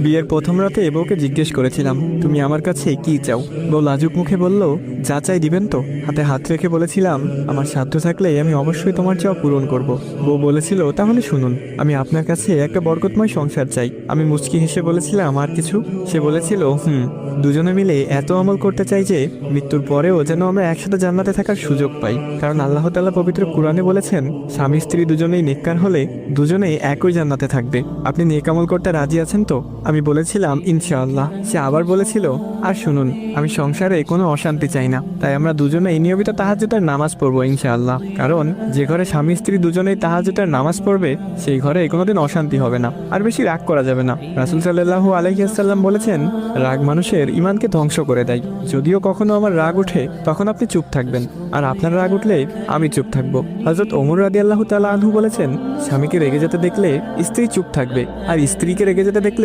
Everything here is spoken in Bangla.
বিয়ের প্রথম রাতে বউকে জিজ্ঞেস করেছিলাম, তুমি আমার কাছে কি চাও? বউ লাজুক মুখে বলল, যা চাই দিবেন তো? হাতে হাত রেখে বলেছিলাম, আমার সাধ্য থাকলে আমি অবশ্যই তোমার চাওয়া পূরণ করব। বউ বলেছিল, তাহলে শুনুন, আমি আপনার কাছে একটা বরকতময় সংসার চাই। আমি মুচকি হেসে বলেছিলাম, আর কিছু? সে বলেছিল, দুজনে মিলে এত আমল করতে চাই যে মৃত্যুর পরেও যেন আমরা একসাথে জান্নাতে থাকার সুযোগ পাই। কারণ আল্লাহ তাআলা পবিত্র কুরআনে বলেছেন, স্বামী স্ত্রী দুজনেই নেককার হলে দুজনেই একই জান্নাতে থাকবে। আপনি নেক আমল করতে রাজি আছেন তো? আমি বলেছিলাম, ইনশাআল্লাহ। সে আবার বলেছিল, আর শুনুন, আমি সংসারে কোনো অশান্তি চাই না, তাই আমরা দুজনেই নিয়মিত তাহাজ্জুদের নামাজ পড়বো ইনশাআল্লাহ। কারণ যে ঘরে স্বামী স্ত্রী দুজনেই তাহাজ্জুদের নামাজ পড়বে সেই ঘরে কোনোদিন অশান্তি হবে না, আর বেশি রাগ করা যাবে না। রাসূল সাল্লাল্লাহু আলাইহি ওয়াসাল্লাম বলেছেন, রাগ মানুষের ঈমানকে ধ্বংস করে দেয়। যদিও কখনো আমার রাগ ওঠে তখন আপনি চুপ থাকবেন, আর আপনার রাগ উঠলে আমি চুপ থাকবো। হযরত ওমর রাদিয়াল্লাহু তাআলা আনহু বলেছেন, স্বামীকে রেগে যেতে দেখলে স্ত্রী চুপ থাকবে, আর স্ত্রীকে রেগে যেতে দেখলে